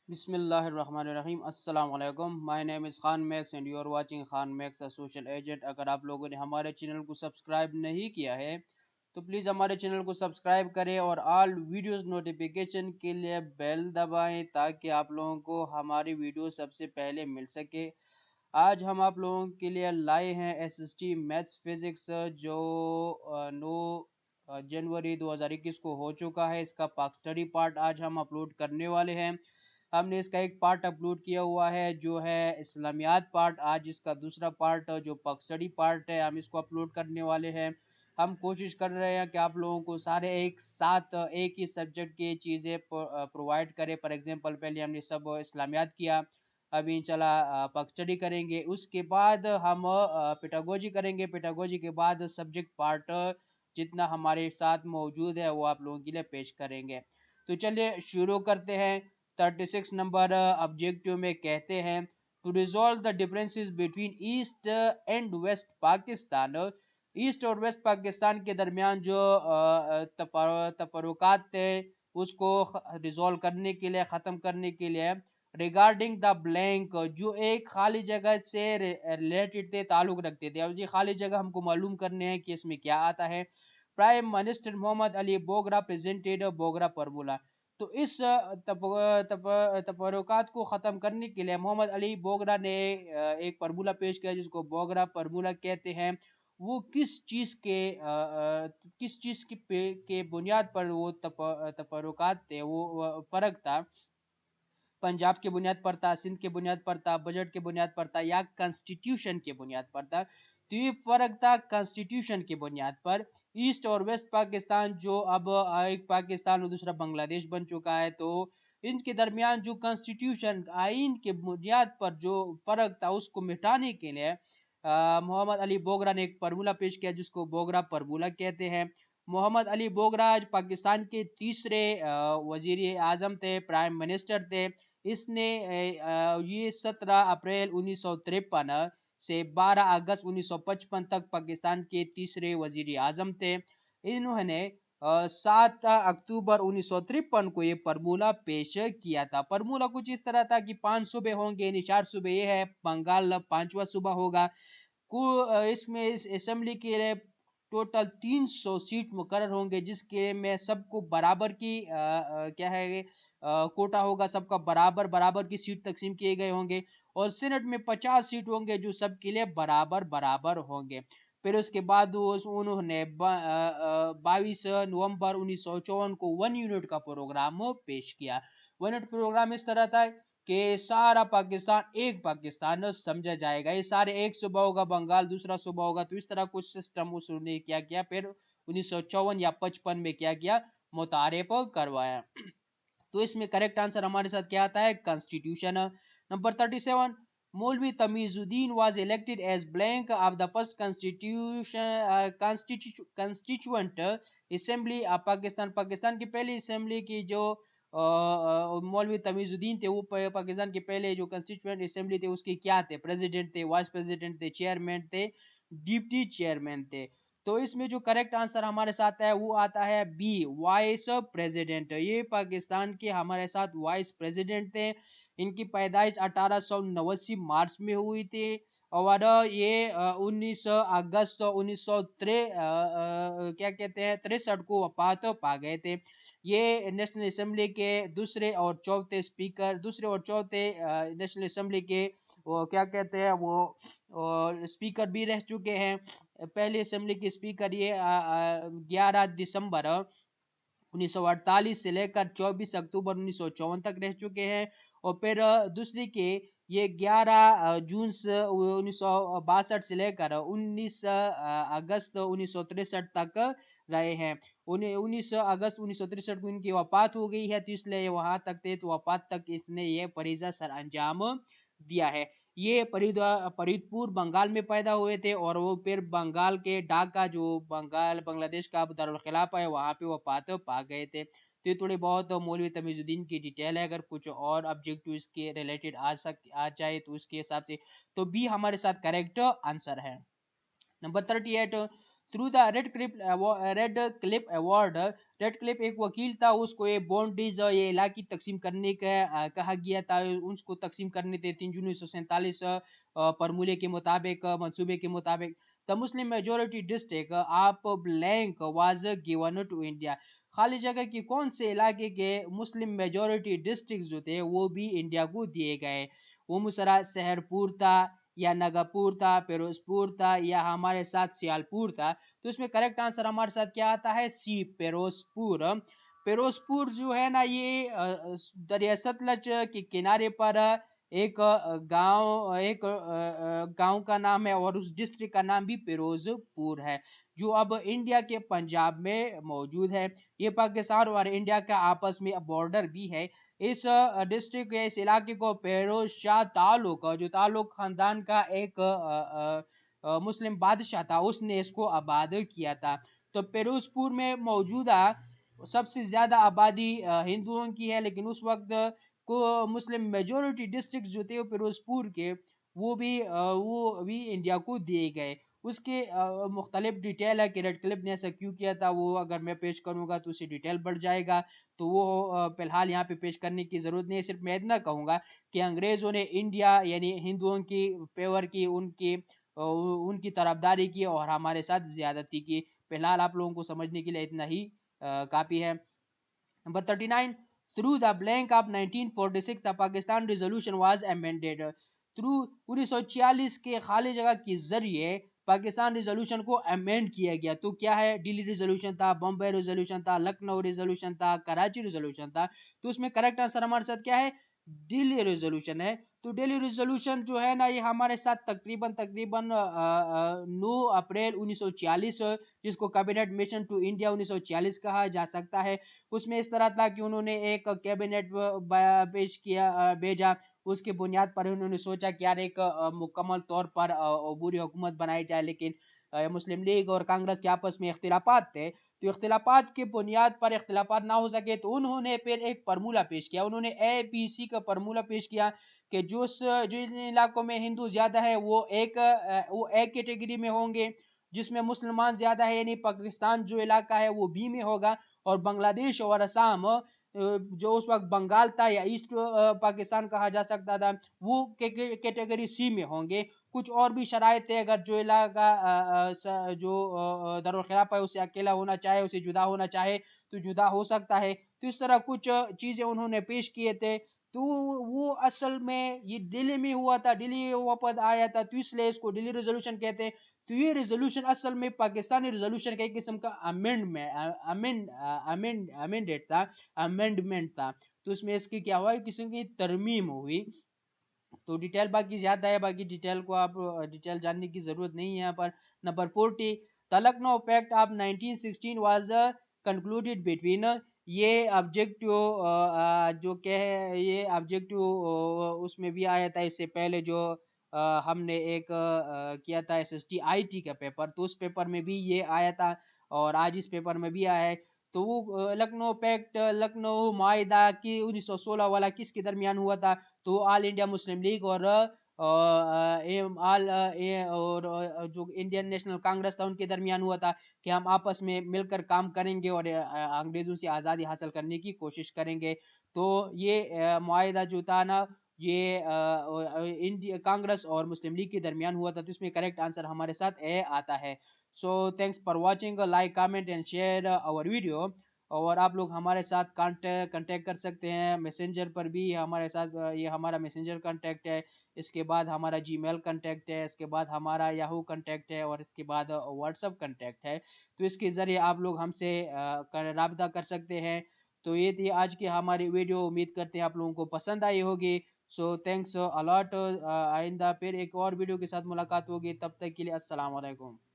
بسم اللہ الرحمن الرحیم. السلام علیکم. My name is Khan Mix and you are watching Khan Mix social agent. اگر آپ لوگوں نے ہمارے چینل کو سبسکرائب نہیں کیا ہے تو پلیز ہمارے چینل کو سبسکرائب کریں اور آل ویڈیوز نوٹیفیکیشن کے لیے بیل دبائیں تاکہ آپ لوگوں کو ہماری ویڈیو سب سے پہلے مل سکے. آج ہم آپ لوگوں کے لیے لائے ہیں SST میتھس فزکس جو 9 جنوری 2021 کو ہو چکا ہے. اس کا پاک اسٹڈی پارٹ آج ہم اپلوڈ کرنے والے ہیں. ہم نے اس کا ایک پارٹ اپلوڈ کیا ہوا ہے جو ہے اسلامیات پارٹ. آج اس کا دوسرا پارٹ جو پاک اسٹڈی پارٹ ہے ہم اس کو اپلوڈ کرنے والے ہیں. ہم کوشش کر رہے ہیں کہ آپ لوگوں کو سارے ایک ساتھ ایک ہی سبجیکٹ کی چیزیں پرووائڈ کرے. فار ایگزامپل پہلے ہم نے سب اسلامیات کیا, ابھی انشاءاللہ پاک اسٹڈی کریں گے, اس کے بعد ہم پیٹاگوجی کریں گے, پیٹاگوجی کے بعد سبجیکٹ پارٹ جتنا ہمارے ساتھ موجود ہے وہ آپ لوگوں کے لیے پیش کریں گے. تو چلیے شروع کرتے ہیں. 36 نمبر آبجیکٹیو میں کہتے ہیں to resolve the differences between east and west Pakistan. East اور ویسٹ پاکستان کے درمیان جو تفرقات تھے اس کو ریزالو کرنے کے لیے, ختم کرنے کے لیے, ریگارڈنگ دا بلینک جو ایک خالی جگہ سے ریلیٹڈ تھے, تعلق رکھتے تھے. اب یہ خالی جگہ ہم کو معلوم کرنے ہیں کہ اس میں کیا آتا ہے. پرائم منسٹر محمد علی بوگرا پریزنٹیڈ بوگرا فارمولا. تو اس تفرقات کو ختم کرنے کے لیے محمد علی بوگرا نے ایک فارمولا پیش کیا جس کو بوگرا فارمولا کہتے ہیں. وہ کس چیز کے بنیاد پر وہ تفرقات تھے, وہ فرق تھا, پنجاب کے بنیاد پر تھا, سندھ کے بنیاد پر تھا, بجٹ کے بنیاد پر تھا, یا کنسٹیٹیوشن کے بنیاد پر تھا. تو یہ فرق تھا کنسٹیٹیوشن کی بنیاد پر. ایسٹ اور ویسٹ پاکستان جو اب ایک پاکستان اور دوسرا بنگلہ دیش بن چکا ہے, تو ان کے درمیان جو کنسٹیٹیوشن آئین کے بنیاد پر جو فرق تھا اس کو مٹانے کے لیے محمد علی بوگرا نے ایک فارمولا پیش کیا جس کو بوگرا فارمولا کہتے ہیں. محمد علی بوگرا پاکستان کے تیسرے وزیر اعظم تھے, پرائم منسٹر تھے. اس نے یہ 17 اپریل 1953 سے 12 اگست 1955 تک پاکستان کے تیسرے وزیر اعظم تھے. انہوں نے 7 اکتوبر 1953 کو یہ فارمولا پیش کیا تھا. فارمولا کچھ اس طرح تھا کہ 5 صوبے ہوں گے, یعنی 4 صوبے یہ ہے, بنگال 5واں صوبہ ہوگا. اس میں اس اسمبلی کے لیے ٹوٹل 300 سیٹ مقرر ہوں گے جس کے میں سب کو برابر کی کیا ہے کوٹا ہوگا, سب کا برابر کی سیٹ تقسیم کیے گئے ہوں گے. اور سینٹ میں 50 سیٹ ہوں گے جو سب کے لیے برابر ہوں گے. پھر اس کے بعد انہوں نے 22 نومبر 1954 کو 1 یونٹ کا پروگرام پیش کیا. 1 یونٹ پروگرام اس طرح تھا کہ سارا پاکستان ایک پاکستان سمجھا جائے گا, یہ سارے ایک صوبہ ہوگا, بنگال دوسرا صوبہ ہوگا. تو اس طرح کچھ سسٹم اس نے کیا. پھر 1954 یا 55 میں کیا متعارف کروایا. تو اس میں کریکٹ آنسر ہمارے ساتھ کیا آتا ہے, کنسٹیٹیوشن. نمبر 37 مولوی تمیز الدین was elected as blank of the first constituent assembly of Pakistan. Pakistan کی پہلی اسمبلی کی جو مولوی تمیز الدین تھے وہ پاکستان کے پہلے جو کنسٹیچوئنٹ اسمبلی تھے اس کے کیا تھے, پریزیڈنٹ تھے, وائس پریزیڈنٹ تھے, چیئرمین تھے, ڈپٹی چیئرمین تھے. تو اس میں جو کریکٹ آنسر ہمارے ساتھ ہے وہ آتا ہے بی, وائس پریزیڈنٹ. یہ پاکستان کے ہمارے ساتھ وائس پریزیڈنٹ تھے. ان کی پیدائش 1889 مارچ میں ہوئی تھی اور یہ 19 اگست 1963 کو وفات پا گئے تھے. یہ نیشنل اسمبلی کے دوسرے اور چوتھے نیشنل اسمبلی کے وہ کیا کہتے ہیں وہ اسپیکر بھی رہ چکے ہیں. پہلی اسمبلی کے اسپیکر یہ 11 دسمبر 1948 سے لے کر 24 اکتوبر 1954 تک رہ چکے ہیں. اور پھر دوسری کے یہ 11 جون 1962 سے لے کر 19 اگست 1963 تک رہے ہیں. 19 اگست 1963 کو ان کی وفات ہو گئی ہے, تو اس لیے وہاں تک تھے, تو وفات تک اس نے یہ فریضہ سر انجام دیا ہے. یہ فرید پور بنگال میں پیدا ہوئے تھے اور وہ پھر بنگال کے ڈھاکہ جو بنگلہ دیش کا دارالخلافہ ہے وہاں پہ وفات پا گئے تھے. تو یہ تھوڑی بہت مولوی تمیز الدین کی ڈیٹیل ہے. اگر کچھ اور آبجیکٹو اس کے ریلیٹڈ آ جائے تو اس کے حساب سے تو بھی ہمارے ساتھ کریکٹ آنسر ہے. Number 38 through the red clip award. Red clip ایک وکیل تھا, اس کو یہ بونڈیز یہ علاقی تقسیم کرنے کا کہا گیا تھا, اس کو تقسیم کرنے تھے 3 جون 1947 فارمولے کے مطابق, منصوبے کے مطابق. The Muslim majority district آپ blank was given to India. خالی جگہ کی کون سے علاقے کے مسلم میجورٹی ڈسٹرکٹ جو تھے وہ بھی انڈیا کو دیے گئے. وہ مسرا سہرپور تھا یا نگاپور تھا, پیروزپور تھا یا ہمارے ساتھ سیالپور تھا. تو اس میں کریکٹ آنسر ہمارے ساتھ کیا آتا ہے, سی, پیروزپور. پیروزپور جو ہے نا یہ دریائے ستلج کے کنارے پر ایک گاؤں کا نام ہے اور اس ڈسٹرکٹ کا نام بھی پیروزپور ہے جو اب انڈیا کے پنجاب میں موجود ہے. یہ پاکستان اور انڈیا کا آپس میں بارڈر بھی ہے. اس ڈسٹرکٹ اس علاقے کو پیروز شاہ تعلق, جو تعلق خاندان کا ایک مسلم بادشاہ تھا, اس نے اس کو آباد کیا تھا. تو پیروزپور میں موجودہ سب سے زیادہ آبادی ہندوؤں کی ہے, لیکن اس وقت کو مسلم میجورٹی ڈسٹرکٹ جو تھے پیروزپور کے وہ بھی انڈیا کو دیے گئے. اس کے مختلف ڈیٹیل ہے کہ ریڈ کلپ نے ایسا کیوں کیا تھا, وہ اگر میں پیش کروں گا تو اسے ڈیٹیل بڑھ جائے گا, تو وہ فی الحال یہاں پہ پیش کرنے کی ضرورت نہیں ہے. صرف میں اتنا کہوں گا کہ انگریزوں نے انڈیا یعنی ہندوؤں کی فیور کی, ان کی طرفداری کی اور ہمارے ساتھ زیادتی کی. فی الحال آپ لوگوں کو سمجھنے کے لیے اتنا ہی کافی ہے. Number 39, through the blank of 1946 the Pakistan resolution was amended. through 1946 کے خالی جگہ کے ذریعے پاکستان ریزولوشن کو امینڈ کیا گیا. تو کیا ہے, ڈیلی ریزولوشن تھا, بمبئی ریزولوشن تھا, لکھنؤ ریزولوشن تھا, کراچی ریزولوشن تھا. تو اس میں کریکٹ آنسر ہمارے ساتھ کیا ہے, ڈیلی ریزولوشن ہے. تو ڈیلی ریزولوشن جو ہے نا یہ ہمارے ساتھ تقریباً 9 اپریل 1946, جس کو کیبنٹ مشن ٹو انڈیا 1946 کہا جا سکتا ہے. اس میں اس طرح تھا کہ انہوں نے ایک کیبنٹ بھیجا, اس کے بنیاد پر انہوں نے سوچا کہ یار ایک مکمل طور پر عبوری حکومت بنائی جائے, لیکن مسلم لیگ اور کانگریس کے آپس میں اختلافات تھے. تو اختلافات کے بنیاد پر اختلافات نہ ہو سکے تو انہوں نے پھر ایک فارمولہ پیش کیا. انہوں نے ABC کا فارمولہ پیش کیا کہ جو علاقوں میں ہندو زیادہ ہے وہ ایک کیٹیگری میں ہوں گے, جس میں مسلمان زیادہ ہے یعنی پاکستان جو علاقہ ہے وہ B میں ہوگا, اور بنگلہ دیش اور آسام جو اس وقت بنگال تھا یا ایسٹ پاکستان کہا جا سکتا تھا وہ کیٹیگری C میں ہوں گے. کچھ اور بھی شرائط ہے, اگر جو علاقہ جو دارالخلافہ ہے اسے اکیلا ہونا چاہے, اسے جدا ہونا چاہے تو جدا ہو سکتا ہے. تو اس طرح کچھ چیزیں انہوں نے پیش کیے تھے. تو وہ اصل میں یہ دلی میں ہوا تھا, دلی وفد آیا تھا, تو اس لیے اس کو دلی ریزولوشن کہتے ہیں. تو یہ ریزولوشن اصل میں پاکستانی ریزولوشن کا ایک قسم کا امینڈمنٹ تھا. تو اس میں اس کی کیا ہوا, قسم کی ترمیم ہوئی. تو ڈیٹیل باقی زیادہ ہے, باقی ڈیٹیل کو آپ ڈیٹیل جاننے کی ضرورت نہیں ہے یہاں پر. Number 40, the Lucknow Pact of 1916 was concluded between. یہ آبجیکٹو جو کہ ہے یہ آبجیکٹو اس میں بھی آیا تھا اس سے پہلے جو ہم نے ایک کیا تھا SST-IT کا پیپر, تو اس پیپر میں بھی یہ آیا تھا اور آج اس پیپر میں بھی آیا ہے. تو وہ لکھنؤ پیکٹ, لکھنؤ معاہدہ کی 1916 والا کس کے درمیان ہوا تھا, تو آل انڈیا مسلم لیگ اور جو انڈین نیشنل کانگریس تھا ان کے درمیان ہوا تھا کہ ہم آپس میں مل کر کام کریں گے اور انگریزوں سے آزادی حاصل کرنے کی کوشش کریں گے. تو یہ معاہدہ جو تھا نا یہ کانگریس اور مسلم لیگ کے درمیان ہوا تھا. تو اس میں کریکٹ آنسر ہمارے ساتھ اے آتا ہے. So thanks for watching, like comment and share our video. اور آپ لوگ ہمارے ساتھ کانٹیکٹ کر سکتے ہیں میسنجر پر بھی ہمارے ساتھ, یہ ہمارا میسنجر کانٹیکٹ ہے, اس کے بعد ہمارا جی میل کانٹیکٹ ہے, اس کے بعد ہمارا یاہو کانٹیکٹ ہے, اور اس کے بعد واٹس ایپ کانٹیکٹ ہے. تو اس کے ذریعے آپ لوگ ہم سے رابطہ کر سکتے ہیں. تو یہ تھی آج کی ہماری ویڈیو, امید کرتے ہیں آپ لوگوں کو پسند آئی ہوگی. سو تھینکس الاٹ. آئندہ پھر ایک اور ویڈیو کے ساتھ ملاقات ہوگی, تب تک کے لیے السلام علیکم.